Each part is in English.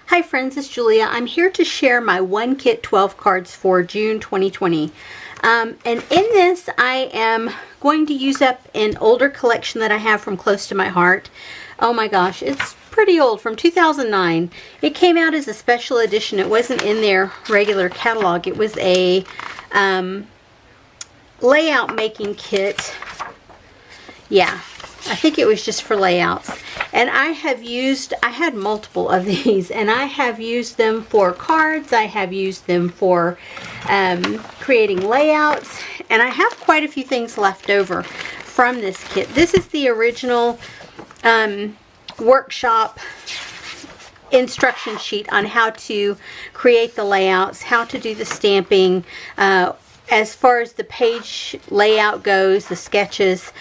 Hi friends, it's Julia. I'm here to share my one kit 12 cards for June 2020. And in this I am going to use up an older collection that I have from Close to My Heart. Oh my gosh, it's pretty old, from 2009. It came out as a special edition. It wasn't in their regular catalog. It was a layout making kit. Yeah, I think it was just for layouts. And I had multiple of these, and I have used them for cards. I have used them for creating layouts, and I have quite a few things left over from this kit. This is the original workshop instruction sheet on how to create the layouts, how to do the stamping, as far as the page layout goes, the sketches,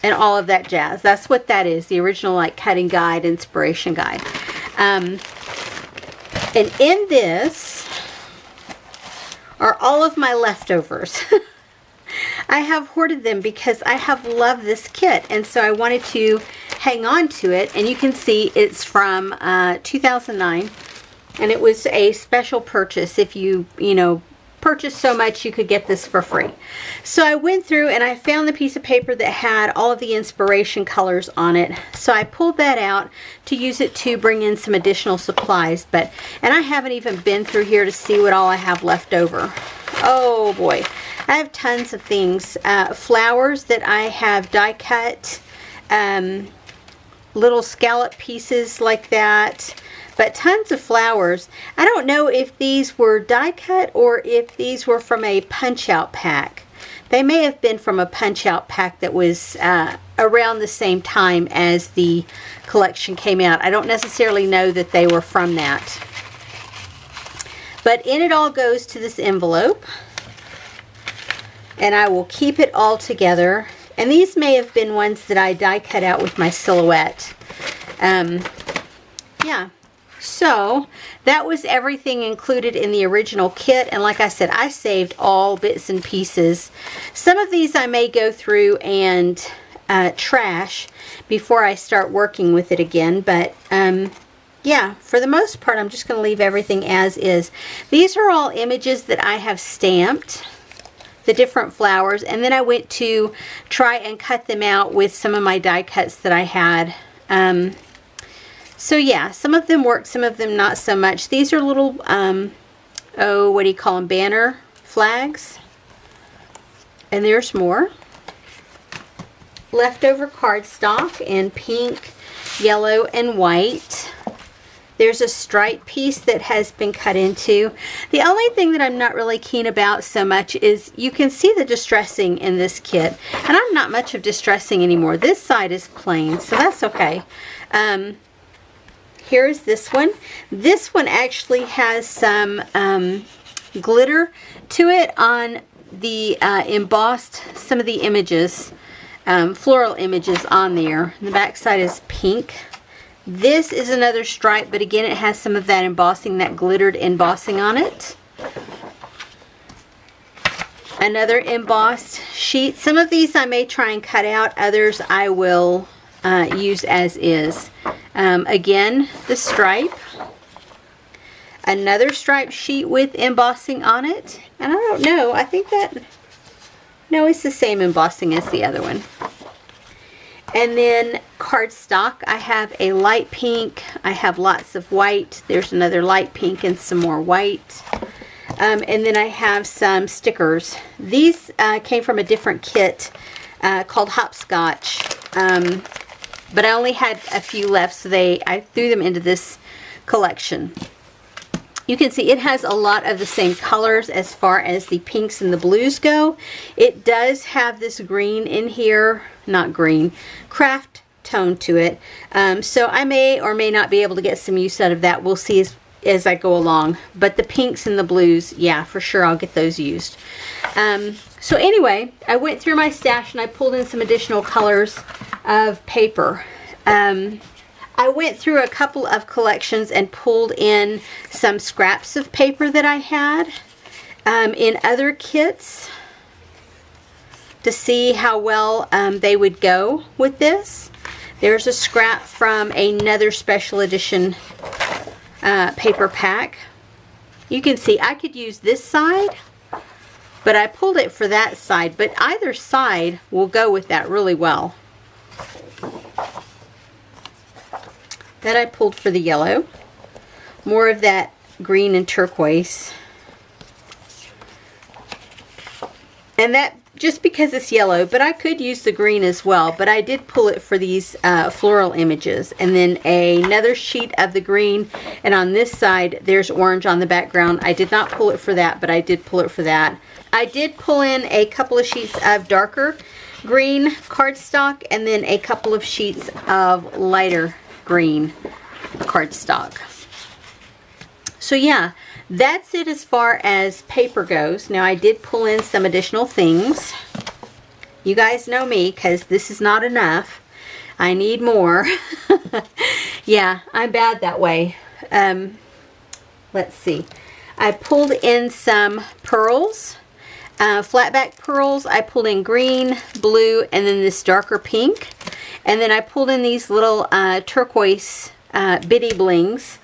and all of that jazz. That's what that is, the original like cutting guide, inspiration guide. And in this are all of my leftovers. I have hoarded them because I have loved this kit, and so I wanted to hang on to it. And you can see it's from 2009, and it was a special purchase. If you purchase so much, you could get this for free. So I went through and I found the piece of paper that had all of the inspiration colors on it. So I pulled that out to use it to bring in some additional supplies. And I haven't even been through here to see what all I have left over. Oh boy, I have tons of things. Flowers that I have die cut, little scallop pieces like that. But tons of flowers. I don't know if these were die cut or if these were from a punch out pack. They may have been from a punch out pack that was around the same time as the collection came out. I don't necessarily know that they were from that. But in it all goes to this envelope. And I will keep it all together. And these may have been ones that I die cut out with my silhouette. Yeah. So that was everything included in the original kit, and like I said, I saved all bits and pieces. Some of these I may go through and trash before I start working with it again, but yeah, for the most part I'm just going to leave everything as is. These are all images that I have stamped, the different flowers, and then I went to try and cut them out with some of my die cuts that I had. So yeah, some of them work, some of them not so much. These are little, what do you call them, banner flags. And there's more. Leftover cardstock in pink, yellow, and white. There's a stripe piece that has been cut into. The only thing that I'm not really keen about so much is you can see the distressing in this kit. And I'm not much of distressing anymore. This side is plain, so that's okay. Here's this one. This one actually has some glitter to it on the embossed, some of the images, floral images on there. The back side is pink. This is another stripe, but again it has some of that embossing, that glittered embossing on it. Another embossed sheet. Some of these I may try and cut out, others I will use as is. Again, the stripe, another stripe sheet with embossing on it, and I don't know, I think that, no, it's the same embossing as the other one. And then cardstock, I have a light pink, I have lots of white, there's another light pink and some more white, and then I have some stickers. These came from a different kit called Hopscotch. But I only had a few left, so I threw them into this collection. You can see it has a lot of the same colors as far as the pinks and the blues go. It does have this green in here, not green, craft tone to it. So I may or may not be able to get some use out of that. We'll see as I go along. But the pinks and the blues, yeah, for sure I'll get those used. So anyway, I went through my stash and I pulled in some additional colors of paper. I went through a couple of collections and pulled in some scraps of paper that I had in other kits to see how well they would go with this. There's a scrap from another special edition paper pack. You can see I could use this side, but I pulled it for that side, but either side will go with that really well. That I pulled for the yellow. More of that green and turquoise. And that just because it's yellow, but I could use the green as well, but I did pull it for these floral images. And then another sheet of the green, and on this side there's orange on the background. I did not pull it for that, but I did pull it for that. I did pull in a couple of sheets of darker green cardstock, and then a couple of sheets of lighter green cardstock. So yeah, that's it as far as paper goes. Now I did pull in some additional things. You guys know me, because this is not enough. I need more. Yeah, I'm bad that way. Let's see. I pulled in some pearls. Flat back pearls. I pulled in green, blue, and then this darker pink. And then I pulled in these little turquoise bitty blings.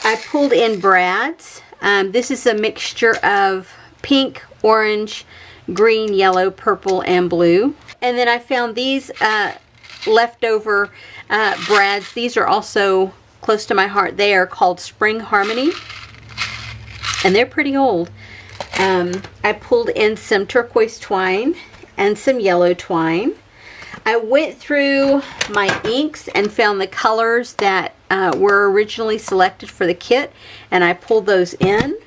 I pulled in brads. This is a mixture of pink, orange, green, yellow, purple, and blue. And then I found these leftover brads. These are also close to my heart. They are called Spring Harmony, and they're pretty old. I pulled in some turquoise twine and some yellow twine. I went through my inks and found the colors that were originally selected for the kit, and I pulled those in.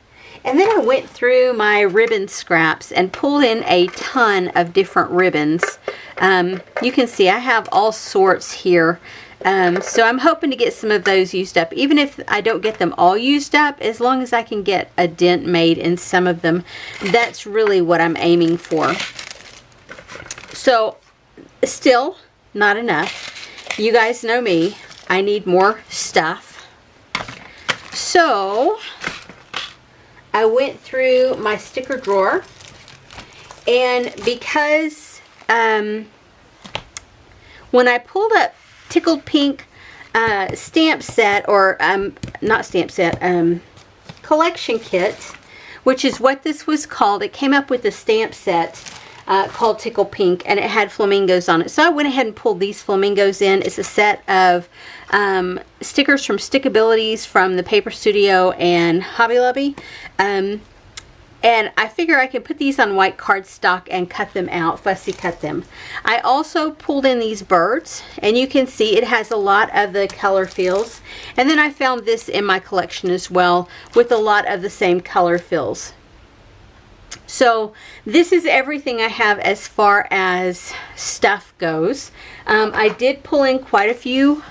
And then I went through my ribbon scraps and pulled in a ton of different ribbons. You can see I have all sorts here. So I'm hoping to get some of those used up. Even if I don't get them all used up, as long as I can get a dent made in some of them, that's really what I'm aiming for. So still not enough. You guys know me. I need more stuff. So I went through my sticker drawer, and because when I pulled up Tickled Pink stamp set, or not stamp set, collection kit, which is what this was called. It came up with a stamp set called Tickled Pink, and it had flamingos on it. So I went ahead and pulled these flamingos in. It's a set of stickers from Stickabilities from the Paper Studio and Hobby Lobby. And I figure I can put these on white cardstock and cut them out, fussy cut them. I also pulled in these birds, and you can see it has a lot of the color fills. And then I found this in my collection as well with a lot of the same color fills. So this is everything I have as far as stuff goes. I did pull in quite a few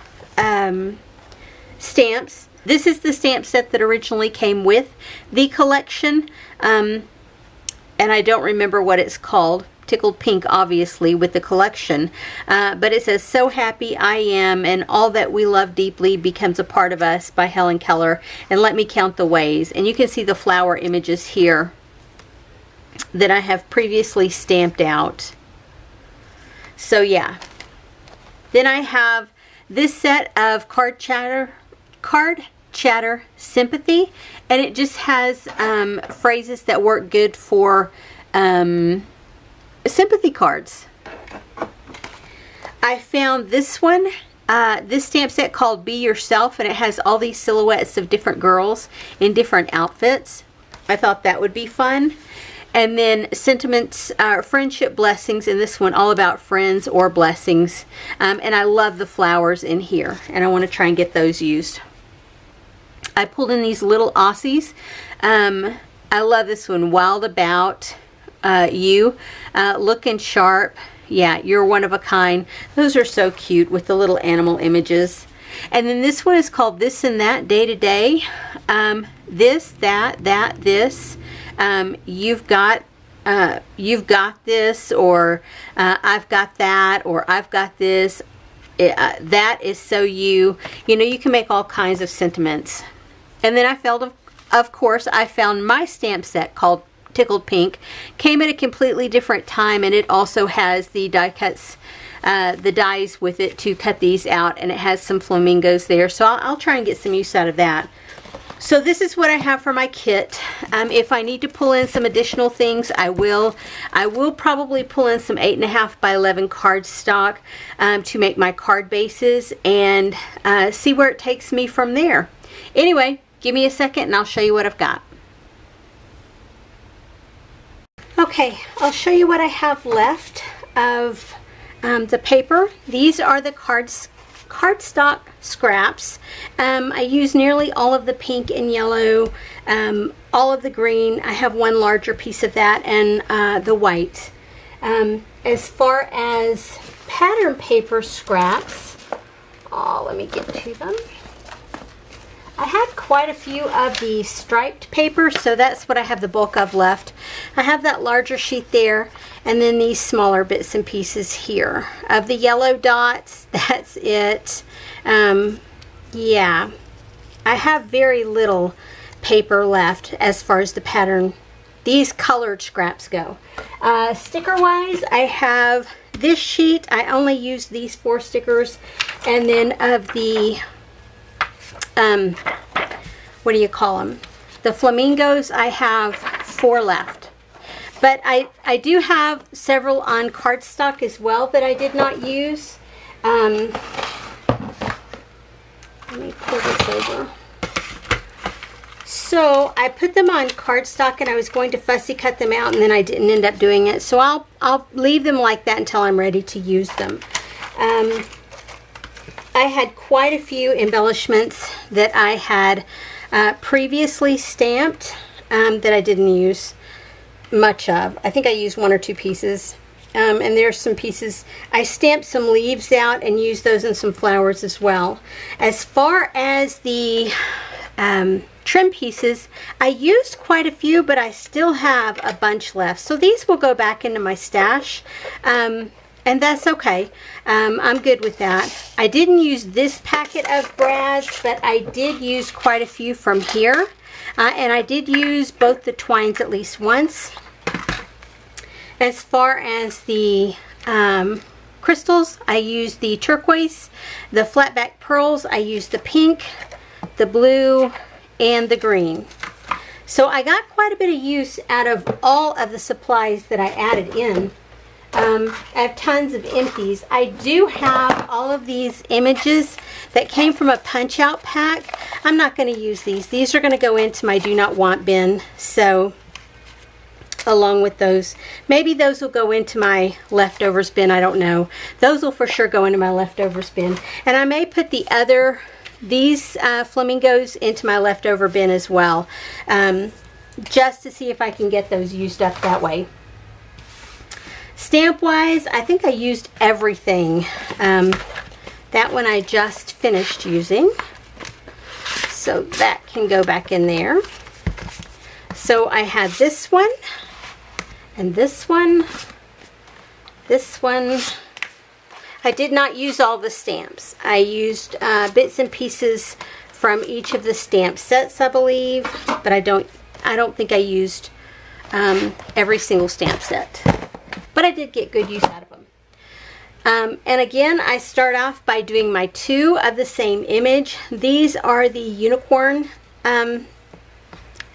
stamps. This is the stamp set that originally came with the collection, and I don't remember what it's called. Tickled Pink, obviously, with the collection, but it says "So Happy I Am, and All That We Love Deeply Becomes a Part of Us" by Helen Keller, and Let Me Count the Ways. And you can see the flower images here that I have previously stamped out. So yeah. Then I have this set of Card Chatter Sympathy, and it just has phrases that work good for sympathy cards. I found this one, this stamp set called Be Yourself, and it has all these silhouettes of different girls in different outfits. I thought that would be fun. And then Sentiments, Friendship Blessings, and this one all about friends or blessings. And I love the flowers in here, and I want to try and get those used. I pulled in these little Aussies. I love this one, Wild About You, Looking Sharp. Yeah, You're One of a Kind. Those are so cute with the little animal images. And then this one is called This and That, Day to Day. This, that, this. You've got this, or I've got that, or I've got this. That is so you. You know, you can make all kinds of sentiments. And then I found, of course, I found my stamp set called Tickled Pink. Came at a completely different time, and it also has the die cuts, the dies with it to cut these out, and it has some flamingos there. So I'll try and get some use out of that. So this is what I have for my kit. If I need to pull in some additional things, I will. I will probably pull in some 8.5 by 11 cardstock to make my card bases, and see where it takes me from there. Anyway, give me a second and I'll show you what I've got. Okay, I'll show you what I have left of the paper. These are the cardstock scraps. I use nearly all of the pink and yellow, all of the green. I have one larger piece of that, and the white. As far as pattern paper scraps, let me get to them. I had quite a few of the striped paper, so that's what I have the bulk of left. I have that larger sheet there, and then these smaller bits and pieces here. Of the yellow dots, that's it. Yeah, I have very little paper left as far as the pattern, these colored scraps go. Sticker-wise, I have this sheet. I only use these 4 stickers, and then of the what do you call them? The flamingos, I have 4 left. But I do have several on cardstock as well that I did not use. Let me pull this over. So I put them on cardstock, and I was going to fussy cut them out, and then I didn't end up doing it. So I'll leave them like that until I'm ready to use them. I had quite a few embellishments that I had previously stamped that I didn't use much of. I think I used 1 or 2 pieces. And there's some pieces. I stamped some leaves out and used those in some flowers as well. As far as the trim pieces, I used quite a few, but I still have a bunch left. So these will go back into my stash. And that's okay. I'm good with that. I didn't use this packet of brads, but I did use quite a few from here. And I did use both the twines at least once. As far as the crystals, I used the turquoise. The flat back pearls, I used the pink, the blue, and the green. So I got quite a bit of use out of all of the supplies that I added in. I have tons of empties. I do have all of these images that came from a punch out pack. I'm not going to use these. These are going to go into my do not want bin. So along with those, maybe those will go into my leftovers bin. I don't know. Those will for sure go into my leftovers bin. And I may put these flamingos into my leftover bin as well, just to see if I can get those used up that way. Stamp wise, I think I used everything. That one I just finished using, so that can go back in there. So I had this one, and this one, this one. I did not use all the stamps. I used bits and pieces from each of the stamp sets, I believe, but I don't think I used every single stamp set. But I did get good use out of them. And again, I start off by doing my 2 of the same image. These are the unicorn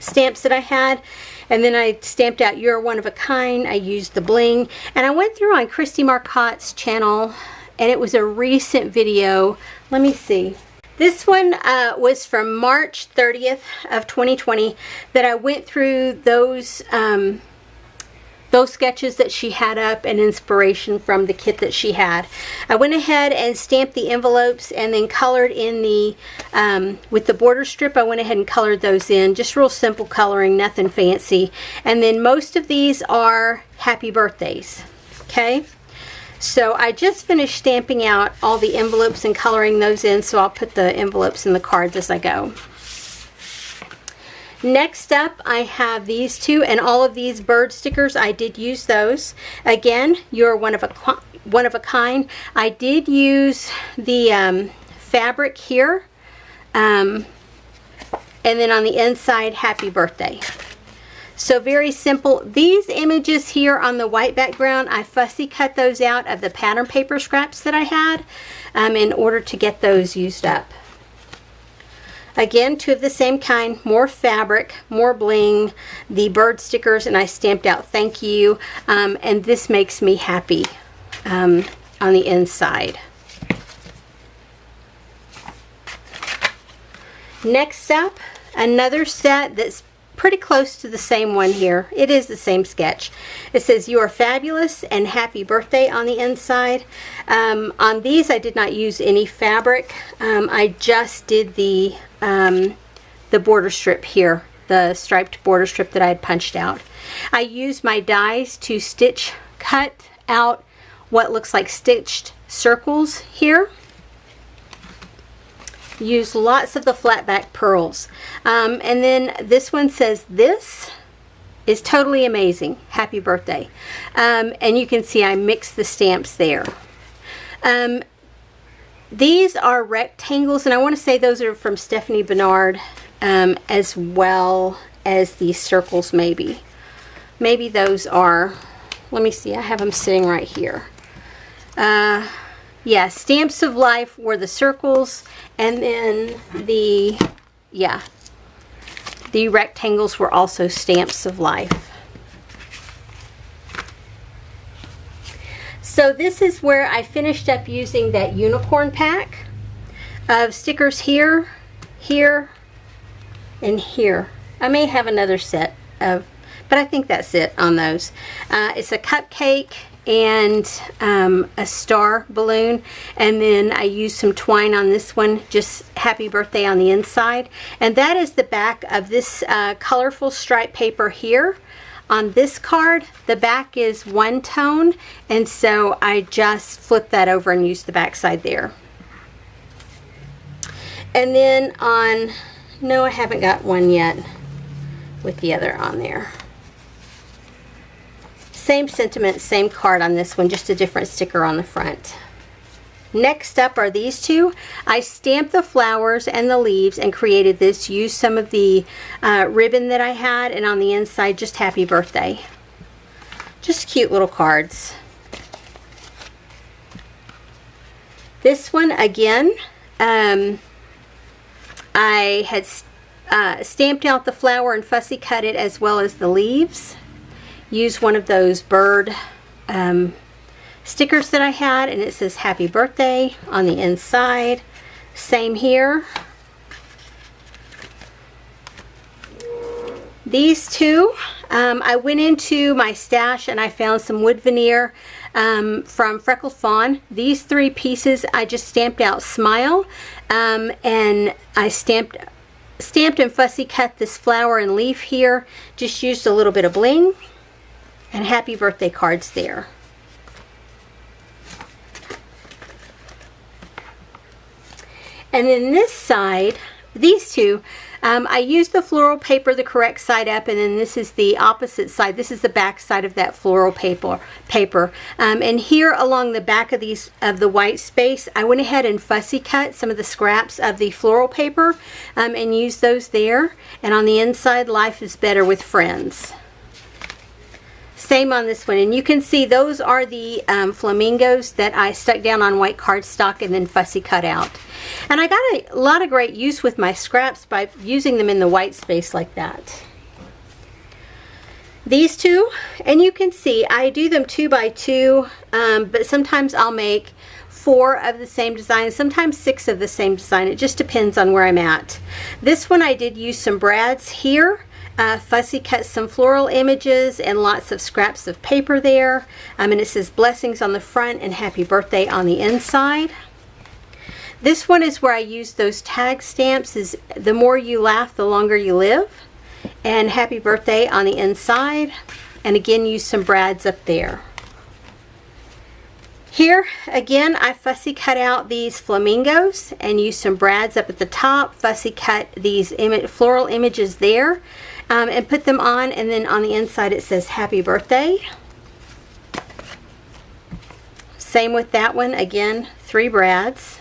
stamps that I had. And then I stamped out You're One of a Kind. I used the bling. And I went through on Christy Marcotte's channel, and it was a recent video. Let me see. This one was from March 30th of 2020 that I went through those sketches that she had up and inspiration from the kit that she had. I went ahead and stamped the envelopes and then colored in the, with the border strip, I went ahead and colored those in. Just real simple coloring, nothing fancy. And then most of these are happy birthdays. Okay? So I just finished stamping out all the envelopes and coloring those in, so I'll put the envelopes in the cards as I go. Next up, I have these 2, and all of these bird stickers, I did use those. Again, You're One of a Kind. I did use the fabric here, and then on the inside, Happy Birthday. So very simple. These images here on the white background, I fussy cut those out of the pattern paper scraps that I had in order to get those used up. Again, two of the same kind, more fabric, more bling, the bird stickers, and I stamped out thank you, and this makes me happy on the inside. Next up, another set that's pretty close to the same one here. It is the same sketch. It says you are fabulous and happy birthday on the inside. On these I did not use any fabric. I just did the border strip here, the striped border strip that I had punched out. I used my dies to cut out what looks like stitched circles here. Use lots of the flat back pearls. And then this one says, this is totally amazing. Happy birthday. And you can see I mixed the stamps there. These are rectangles, and I want to say those are from Stephanie Bernard, as well as these circles maybe. Maybe those are, let me see, I have them sitting right here. Yeah, Stamps of Life were the circles, and then the rectangles were also Stamps of Life. So this is where I finished up using that unicorn pack of stickers here, here, and here. I may have another set of, but I think that's it on those. It's a cupcake and a star balloon, and then I used some twine on this one, just happy birthday on the inside. And that is the back of this colorful stripe paper here. On this card, the back is one tone, and so I just flipped that over and used the back side there. And then on, no, I haven't got one yet with the other on there. Same sentiment, same card on this one, just a different sticker on the front. Next up are these two. I stamped the flowers and the leaves and created this. Used some of the ribbon that I had, and on the inside, just happy birthday. Just cute little cards. This one, again, I had stamped out the flower and fussy cut it as well as the leaves. Use one of those bird stickers that I had, and it says happy birthday on the inside. Same here. These two, I went into my stash and I found some wood veneer from Freckled Fawn. These three pieces I just stamped out smile, and I stamped and fussy cut this flower and leaf here. Just used a little bit of bling. And happy birthday cards there. And then this side, these two, I used the floral paper the correct side up, and then this is the opposite side. This is the back side of that floral paper. And here along the back of the white space, I went ahead and fussy cut some of the scraps of the floral paper and used those there. And on the inside, life is better with friends. Same on this one, and you can see those are the flamingos that I stuck down on white cardstock and then fussy cut out. And I got a lot of great use with my scraps by using them in the white space like that. These two, and you can see I do them 2 by 2, but sometimes I'll make 4 of the same design, sometimes 6 of the same design. It just depends on where I'm at. This one I did use some brads here. Fussy cut some floral images and lots of scraps of paper there. And it says blessings on the front and happy birthday on the inside. This one is where I use those tag stamps. Is the more you laugh, the longer you live. And happy birthday on the inside. And again, use some brads up there. Here, again, I fussy cut out these flamingos and used some brads up at the top. Fussy cut these floral images there. And put them on, and then on the inside it says happy birthday. Same with that one, again, 3 brads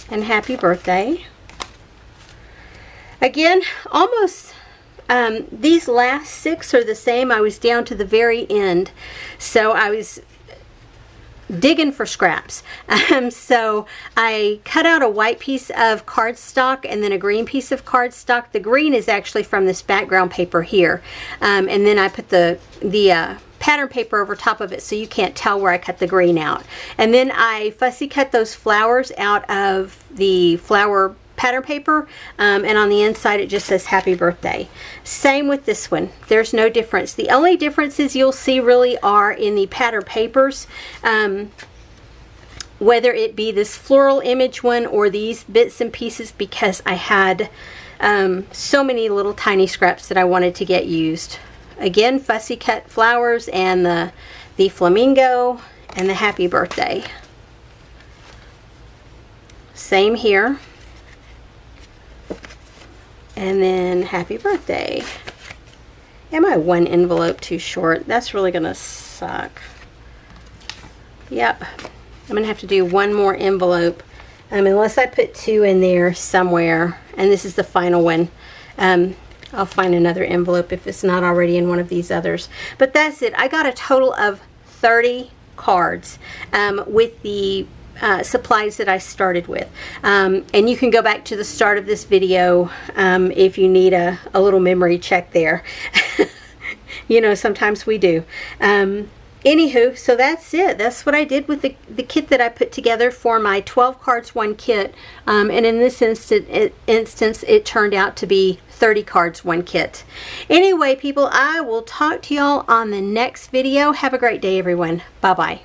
and happy birthday. Again, almost these last 6 are the same. I was down to the very end, so I was digging for scraps. So I cut out a white piece of cardstock and then a green piece of cardstock. The green is actually from this background paper here. And then I put the pattern paper over top of it so you can't tell where I cut the green out. And then I fussy cut those flowers out of the flower pattern paper, and on the inside it just says happy birthday. Same with this one. There's no difference. The only differences you'll see really are in the pattern papers, whether it be this floral image one or these bits and pieces, because I had so many little tiny scraps that I wanted to get used. Again, fussy cut flowers and the flamingo and the happy birthday. Same here. And then happy birthday. Am I one envelope too short? That's really gonna suck. Yep, I'm gonna have to do one more envelope, unless I put two in there somewhere, and this is the final one. I'll find another envelope if it's not already in one of these others. But that's it. I got a total of 30 cards with the supplies that I started with, and you can go back to the start of this video if you need a little memory check there. You know, sometimes we do. Anywho, so that's it. That's what I did with the kit that I put together for my 12 cards 1 kit, and in this instance it turned out to be 30 cards 1 kit. Anyway, people, I will talk to y'all on the next video. Have a great day, everyone. Bye bye.